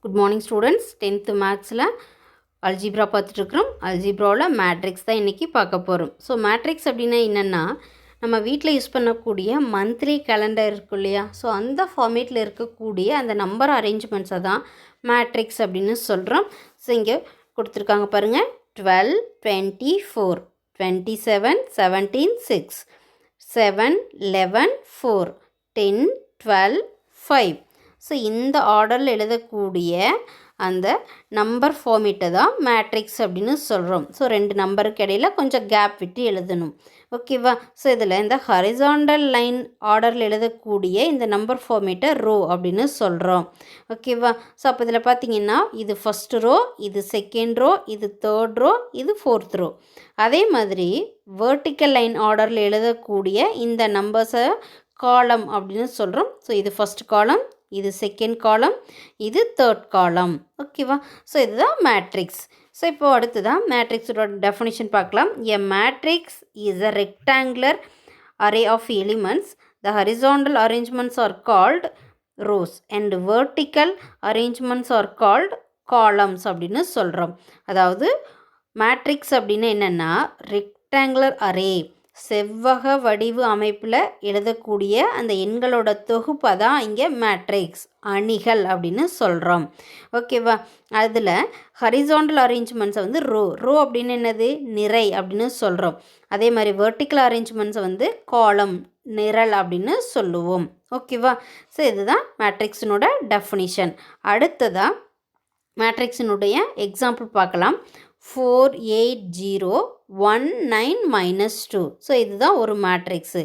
Good morning students. 10th மேத்ஸில் algebra பார்த்துட்ருக்குறோம். அல்ஜிப்ராவில் மேட்ரிக்ஸ் தான் இன்றைக்கி பார்க்க போகிறோம். ஸோ மேட்ரிக்ஸ் அப்படின்னா என்னென்னா, நம்ம வீட்டில் யூஸ் பண்ணக்கூடிய மந்த்லி கேலண்டர் இருக்கு இல்லையா, ஸோ அந்த ஃபார்மேட்டில் இருக்கக்கூடிய அந்த நம்பர் அரேஞ்ச்மெண்ட்ஸை தான் மேட்ரிக்ஸ் அப்படின்னு சொல்கிறோம். ஸோ இங்கே கொடுத்துருக்காங்க பாருங்கள், 12, 24, 27, 17, 6, 7, 11, 4, 10, 12, 5. ஸோ இந்த ஆர்டரில் எழுதக்கூடிய அந்த நம்பர் ஃபார்மேட்டை தான் மேட்ரிக்ஸ் அப்படின்னு சொல்கிறோம். ஸோ 2 நம்பருக்கு இடையில கொஞ்சம் கேப் விட்டு எழுதணும். ஓகேவா? ஸோ இதில் இந்த ஹரிசாண்டல் லைன் ஆர்டரில் எழுதக்கூடிய இந்த நம்பர் ஃபார்மேட்டை ரோ அப்படின்னு சொல்கிறோம். ஓகேவா? ஸோ அப்போ இதில் பார்த்தீங்கன்னா, இது ஃபஸ்ட்டு ரோ, இது செகண்ட் ரோ, இது தேர்ட் ரோ, இது ஃபோர்த் ரோ. அதே மாதிரி வெர்டிக்கல் லைன் ஆர்டரில் எழுதக்கூடிய இந்த நம்பர்ஸை காலம் அப்படின்னு சொல்கிறோம். ஸோ இது ஃபஸ்ட் காலம், இது செகண்ட் காலம், இது தேர்ட் காலம். ஓகேவா? ஸோ இதுதான் மேட்ரிக்ஸ். ஸோ இப்போ அடுத்ததான் மேட்ரிக்ஸோட டெஃபினிஷன் பார்க்கலாம். A matrix is a rectangular array of elements. The horizontal arrangements are called rows and vertical arrangements are called columns அப்படின்னு சொல்கிறோம். அதாவது மேட்ரிக்ஸ் அப்படின்னு என்னென்னா, ரெக்டாங்குலர் அரே, செவ்வக வடிவு அமைப்பில் எழுதக்கூடிய அந்த எண்களோட தொகுப்பை தான் இங்கே மேட்ரிக்ஸ், அணிகள் அப்படின்னு சொல்கிறோம். ஓகேவா? அதில் ஹரிசாண்டல் அரேஞ்ச்மெண்ட்ஸை வந்து ரோ அப்படின்னு என்னது, நிறை அப்படின்னு சொல்கிறோம். அதே மாதிரி வெர்டிக்கல் அரேஞ்ச்மெண்ட்ஸை வந்து காலம், நிரல் அப்படின்னு சொல்லுவோம். ஓகேவா? ஸோ இதுதான் மேட்ரிக்ஸினோட டெஃபினிஷன். அடுத்ததாக மேட்ரிக்ஸினுடைய எக்ஸாம்பிள் பார்க்கலாம். 4, 8, 0, 1, 9, -2. ஸோ இதுதான் ஒரு மேட்ரிக்ஸு.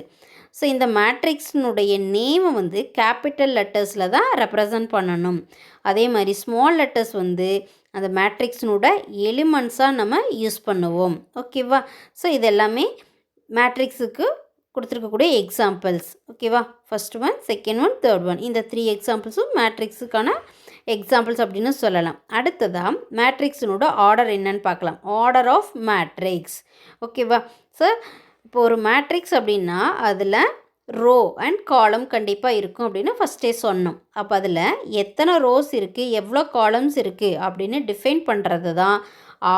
ஸோ இந்த மேட்ரிக்ஸினுடைய நேமை வந்து கேபிட்டல் லெட்டர்ஸில் தான் ரெப்ரசன்ட் பண்ணணும். அதே மாதிரி ஸ்மால் லெட்டர்ஸ் வந்து அந்த மேட்ரிக்ஸினோட எலிமெண்ட்ஸாக நம்ம யூஸ் பண்ணுவோம். ஓகேவா? ஸோ இது எல்லாமே மேட்ரிக்ஸுக்கு கொடுத்துருக்கக்கூடிய எக்ஸாம்பிள்ஸ். ஓகேவா? First one, second one, third one. இந்த 3 எக்ஸாம்பிள்ஸும் மேட்ரிக்ஸுக்கான எக்ஸாம்பிள்ஸ் அப்படின்னு சொல்லலாம். அடுத்ததாக மேட்ரிக்ஸினோட ஆர்டர் என்னன்னு பார்க்கலாம். Order of matrix. ஓகேவா? ஸோ இப்போ ஒரு மேட்ரிக்ஸ் அப்படின்னா அதில் ரோ அண்ட் காலம் கண்டிப்பாக இருக்கும் அப்படின்னு ஃபஸ்ட்டே சொன்னோம். அப்போ அதில் எத்தனை ரோஸ் இருக்குது, எவ்வளோ காலம்ஸ் இருக்குது அப்படின்னு டிஃபைன் பண்ணுறது தான்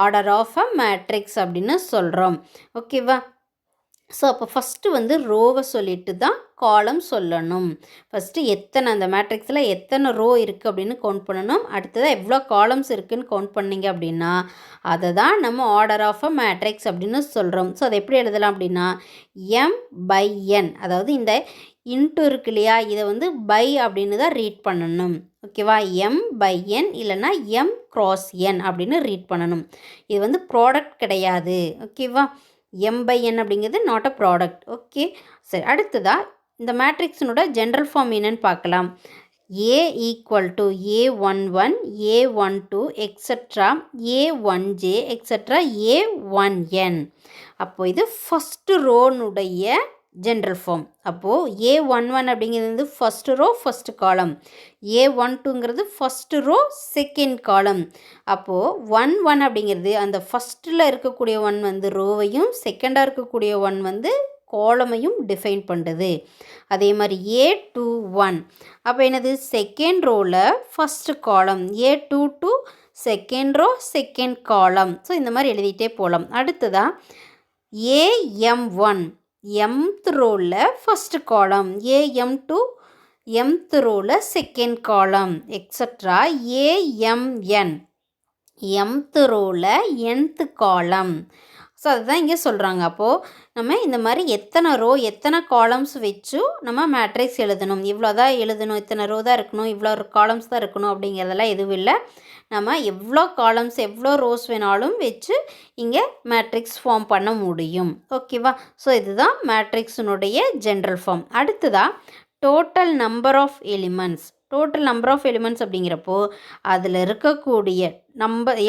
ஆர்டர் ஆஃப் அ மேட்ரிக்ஸ் அப்படின்னு சொல்கிறோம். ஓகேவா? ஸோ அப்போ ஃபஸ்ட்டு வந்து ரோவை சொல்லிட்டு தான் காலம் சொல்லணும். ஃபஸ்ட்டு எத்தனை அந்த மேட்ரிக்ஸில் எத்தனை ரோ இருக்குது அப்படின்னு கவுண்ட் பண்ணணும். அடுத்ததாக எவ்வளோ காலம்ஸ் இருக்குதுன்னு கவுண்ட் பண்ணிங்க அப்படின்னா அதை தான் நம்ம ஆர்டர் ஆஃப் அ மேட்ரிக்ஸ் அப்படின்னு சொல்கிறோம். ஸோ அதை எப்படி எழுதலாம் அப்படின்னா, M/N, அதாவது இந்த இன்ட்டு இருக்கு இல்லையா, இதை வந்து பை அப்படின்னு தான் ரீட் பண்ணணும். ஓகேவா? M/N இல்லைன்னா M×N அப்படின்னு ரீட் பண்ணணும். இது வந்து ப்ராடக்ட் கிடையாது. ஓகேவா? M/N அப்படிங்கிறது நாட் அ ப்ராடக்ட். ஓகே, சரி. அடுத்ததாக இந்த மேட்ரிக்ஸினோட ஜென்ரல் ஃபார்ம் என்னன்னு பார்க்கலாம். A = A11, A12, extra A1J, extra A1N. அப்போது இது ஃபஸ்ட்டு ரோனுடைய ஜென்ரல் ஃபார்ம். அப்போது A11 அப்படிங்கிறது வந்து ஃபஸ்ட்டு ரோ, ஃபஸ்ட்டு காலம். A12ங்கிறது ஃபஸ்ட்டு ரோ, செகண்ட் காலம். அப்போது 1 அப்படிங்கிறது அந்த ஃபஸ்ட்டில் இருக்கக்கூடிய 1 வந்து ரோவையும், செகண்டாக இருக்கக்கூடிய 1 வந்து காலமையும் டிஃபைன் பண்ணுறது. அதே மாதிரி A21 அப்போ என்னது, second ரோவில் first column. A22 second row, second column. So இந்த மாதிரி எழுதிட்டே போகலாம். அடுத்ததாக AM1 mth ரோவில் first column. AM2 mth ரோவில் second column, extra AMN mth ரோவில் nth காலம். ஸோ அதுதான் இங்கே சொல்கிறாங்க. அப்போது நம்ம இந்த மாதிரி எத்தனை ரோ எத்தனை காலம்ஸ் வச்சும் நம்ம மேட்ரிக்ஸ் எழுதணும். இவ்வளோ தான் எழுதணும், இத்தனை ரோ தான் இருக்கணும், இவ்வளோ காலம்ஸ் தான் இருக்கணும் அப்படிங்கிறதெல்லாம் எதுவும் இல்லை. நம்ம எவ்வளோ காலம்ஸ் எவ்வளோ ரோஸ் வேணாலும் வச்சு இங்கே மேட்ரிக்ஸ் ஃபார்ம் பண்ண முடியும். ஓகேவா? ஸோ இதுதான் மேட்ரிக்ஸினுடைய ஜென்ரல் ஃபார்ம். அடுத்ததாக total number of elements. Total number of elements அப்படிங்கிறப்போ அதில் இருக்கக்கூடிய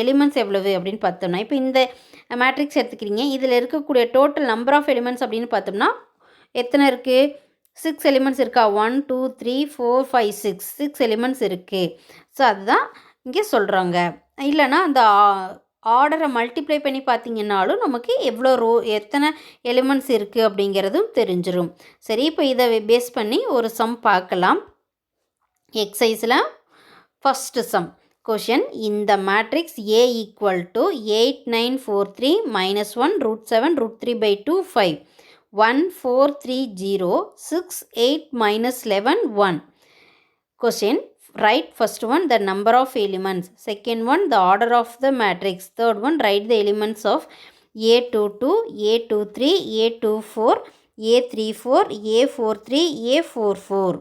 எலிமெண்ட்ஸ் எவ்வளவு அப்படின்னு பார்த்தோம்னா, இப்போ இந்த மேட்ரிக்ஸ் எடுத்துக்கிறீங்க, இதில் இருக்கக்கூடிய டோட்டல் நம்பர் ஆஃப் எலிமெண்ட்ஸ் அப்படின்னு பார்த்தோம்னா எத்தனை இருக்குது? 6 எலிமெண்ட்ஸ் இருக்கா? 1, 2, 3, 4, 5, 6 எலிமெண்ட்ஸ் இருக்குது. ஸோ அதுதான் இங்கே சொல்கிறாங்க. இல்லைனா அந்த ஆர்டரை மல்டிப்ளை பண்ணி பார்த்தீங்கன்னாலும் நமக்கு எவ்வளோ ரோ எத்தனை எலிமெண்ட்ஸ் இருக்குது அப்படிங்கிறதும் தெரிஞ்சிடும். சரி, இப்போ இதை பேஸ் பண்ணி ஒரு சம் பார்க்கலாம். எக்ஸசைஸில் first sum Question, in the matrix A equal to 8943 minus 1 root 7 root 3 by 2 5 1430 6 8 minus 11 1. Question, write first one the number of elements, second one the order of the matrix, third one write the elements of A22, A23, A24, A34, A43, A44.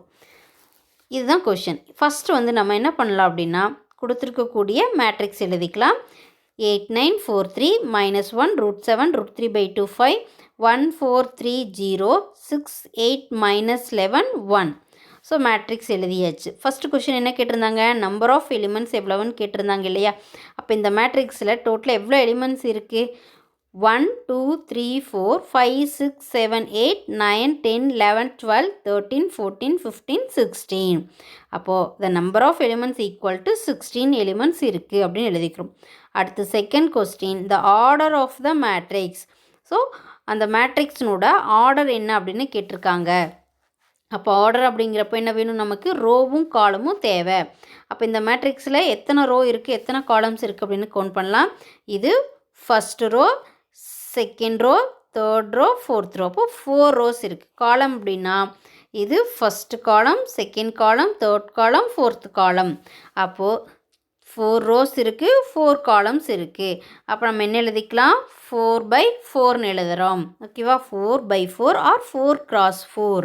இதுதான் question. First வந்து நம்ம என்ன பண்ணலாம் அப்படின்னா கொடுத்துருக்கக்கூடிய matrix எழுதிக்கலாம். 8943 minus 1 root 7 root 3 by 2 5 1430 6 8 minus 11 1. So matrix எழுதியாச்சு. First question என்ன கேட்டிருந்தாங்க, நம்பர் ஆஃப் எலிமெண்ட்ஸ் எவ்வளோன்னு கேட்டிருந்தாங்க இல்லையா. அப்போ இந்த மேட்ரிக்ஸில் டோட்டலாக எவ்வளோ எலிமெண்ட்ஸ் இருக்குது, 1 2 3 4 5 6 7 8 9 10 11 12 13 14 15 16. அப்போது the number of elements equal to 16 elements இருக்குது அப்படின்னு எழுதிக்கிறோம். அடுத்து second question, the order of the matrix. So அந்த மேட்ரிக்ஸினோட ஆர்டர் என்ன அப்படின்னு கேட்டிருக்காங்க. அப்போ ஆர்டர் அப்படிங்கிறப்போ என்ன வேணும், நமக்கு ரோவும் காலமும் தேவை. அப்போ இந்த மேட்ரிக்ஸில் எத்தனை ரோ இருக்குது எத்தனை காலம்ஸ் இருக்குது அப்படின்னு கவுண்ட் பண்ணலாம். இது first row, second row, third row, fourth row. அப்போ 4 ரோஸ் இருக்குது. காலம் அப்படின்னா இது ஃபஸ்ட்டு காலம், செகண்ட் காலம், தேர்ட் காலம், ஃபோர்த் காலம். அப்போது 4 ரோஸ் இருக்குது, 4 காலம்ஸ் இருக்குது. அப்போ நம்ம என்ன எழுதிக்கலாம், 4/4ன்னு எழுதுகிறோம். ஓகேவா, 4/4 R 4 cross 4.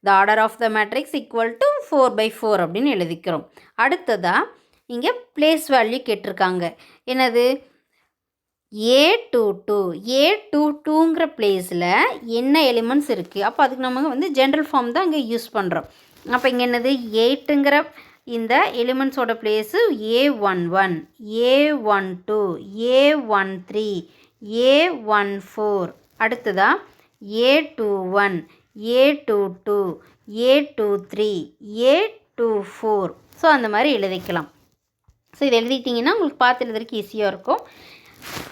The order of the matrix equal to 4/4 அப்படின்னு எழுதிக்கிறோம். அடுத்ததாக இங்கே பிளேஸ் வேல்யூ கேட்டிருக்காங்க. என்னது, A22ங்கிற பிளேஸில் என்ன எலிமெண்ட்ஸ் இருக்குது. அப்போ அதுக்கு நம்ம வந்து ஜென்ரல் ஃபார்ம் தான் இங்கே யூஸ் பண்ணுறோம். அப்போ இங்கே என்னது, 8ங்கிற இந்த எலிமெண்ட்ஸோட place A11, A12, A13, A14. அடுத்ததாக A21, A22, A23, A24. So அந்த மாதிரி எழுதிக்கலாம். ஸோ இது எழுதிட்டிங்கன்னா உங்களுக்கு பார்த்து எழுதுறதுக்கு ஈஸியாக இருக்கும்.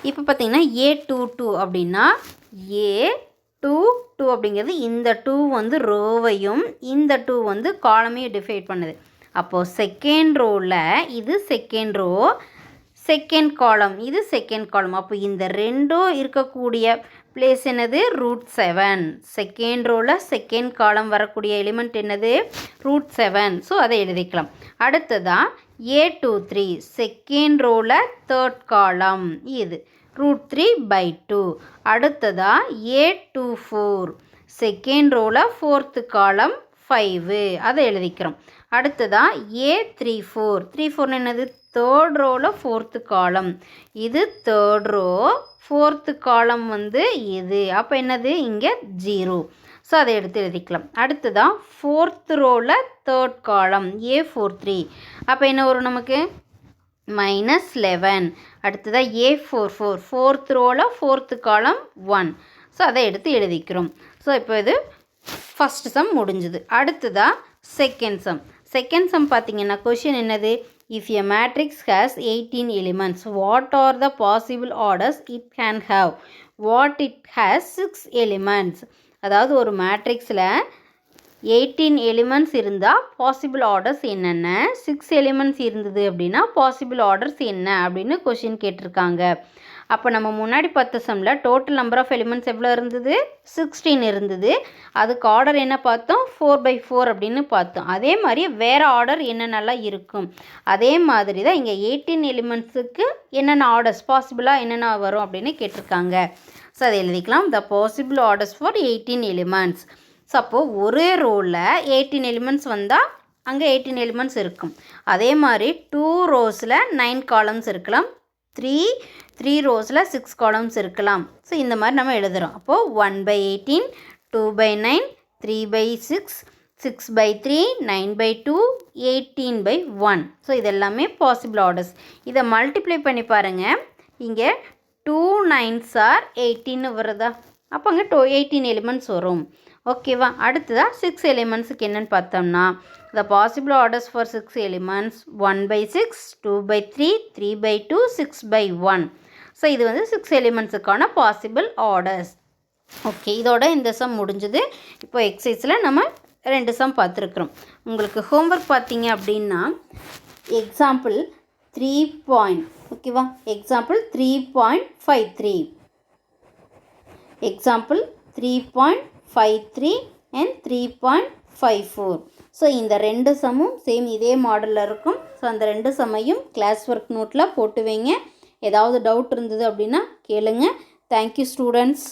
இப்போ பார்த்தீங்கன்னா A22 அப்படின்னா A22 அப்படிங்கிறது இந்த 2 வந்து ரோவையும் இந்த 2 வந்து காலமையும் டிஃபைட் பண்ணுது. அப்போது செகண்ட் ரோவில் இது செகண்ட் ரோ, செகண்ட் காலம் இது செகண்ட் காலம். அப்போ இந்த ரெண்டும் இருக்கக்கூடிய பிளேஸ் என்னது, √7. செகண்ட் ரோவில் செகண்ட் காலம் வரக்கூடிய எலிமெண்ட் என்னது, √7. ஸோ அதை எழுதிக்கலாம். அடுத்ததாக A23 செகண்ட் ரோவில் தேர்ட் காலம், இது √3/2. அடுத்ததாக A24 செகண்ட் ரோவில் ஃபோர்த்து காலம் 5, அதை எழுதிக்கிறோம். அடுத்ததாக A34 என்னது, தேர்ட் ரோவில் ஃபோர்த்து காலம், இது தேர்ட் ரோ, ஃபோர்த்து காலம் வந்து இது. அப்போ என்னது, இங்கே 0. ஸோ அதை எடுத்து எழுதிக்கலாம். அடுத்ததாக ஃபோர்த் ரோவில் தேர்ட் காலம் A43. அப்போ என்ன வரும் நமக்கு, -11. அடுத்ததாக A44 ஃபோர்த் ரோவில் ஃபோர்த்து காலம் 1. ஸோ அதை எடுத்து எழுதிக்கிறோம். ஸோ இப்போ இது ஃபஸ்ட் சம் முடிஞ்சுது. அடுத்ததாக செகண்ட் சம். செகண்ட் சம் பார்த்தீங்கன்னா கொஷின் என்னது, if a matrix has 18 elements, what are the possible orders it can have? What it has 6 elements. அதாவது ஒரு மேட்ரிக்ஸில் 18 எலிமெண்ட்ஸ் இருந்தால் பாசிபிள் ஆர்டர்ஸ் என்னென்ன, 6 எலிமெண்ட்ஸ் இருந்தது அப்படின்னா பாசிபிள் ஆர்டர்ஸ் என்ன அப்படின்னு கொஷின் கேட்டிருக்காங்க. அப்போ நம்ம முன்னாடி 10 சம்மில் டோட்டல் நம்பர் ஆஃப் எலிமெண்ட்ஸ் எவ்வளோ இருந்தது, 16 இருந்தது. அதுக்கு ஆர்டர் என்ன பார்த்தோம், 4/4 அப்படின்னு பார்த்தோம். அதே மாதிரி வேறு ஆர்டர் என்னென்னலாம் இருக்கும், அதே மாதிரி தான் இங்கே 18 எலிமெண்ட்ஸுக்கு என்னென்ன ஆர்டர்ஸ் பாசிபிளாக என்னென்ன வரும் அப்படின்னு கேட்டிருக்காங்க. ஸோ அதை எழுதிக்கலாம். த possible orders for 18 elements. So அப்போது ஒரே ரோவில் 18 எலிமெண்ட்ஸ் வந்தால் அங்கே 18 எலிமெண்ட்ஸ் இருக்கும். அதே மாதிரி 2 ரோஸில் 9 காலம்ஸ் இருக்கலாம், 3 ரோஸில் 6 காலம்ஸ் இருக்கலாம். ஸோ இந்த மாதிரி நம்ம எழுதுகிறோம். அப்போது 1/18, 2/9, 3/6, 6/3, 9/2, 18/1. ஸோ இது எல்லாமே பாசிபிள் ஆர்டர்ஸ். இதை மல்டிப்ளை பண்ணி பாருங்கள். இங்கே 2 9s are 18 வருதா, அப்போ அங்கே 18 எலிமெண்ட்ஸ் வரும். ஓகேவா. அடுத்ததாக 6 எலிமெண்ட்ஸுக்கு என்னென்னு பார்த்தோம்னா, த possible orders for 6 elements 1/6, 2/3, 3/2, 6/1. So இது வந்து 6 எலிமெண்ட்ஸுக்கான பாசிபிள் ஆர்டர்ஸ். ஓகே, இதோட இந்த சம் முடிஞ்சது. இப்போ எக்ஸசைஸில் நம்ம 2 சம் பார்த்துருக்குறோம். உங்களுக்கு ஹோம்ஒர்க் பார்த்தீங்க அப்படின்னா, எக்ஸாம்பிள் 3 பாயிண்ட் ஓகேவா. Example 3.53, example 3.53 and 3.54. ஸோ இந்த ரெண்டு சம்மும் சேம் இதே மாடலில் இருக்கும். ஸோ அந்த ரெண்டு சம்மையும் கிளாஸ் ஒர்க் நோட்டில் போட்டு வைங்க. ஏதாவது டவுட் இருந்தது அப்படின்னா கேளுங்க. Thank you students.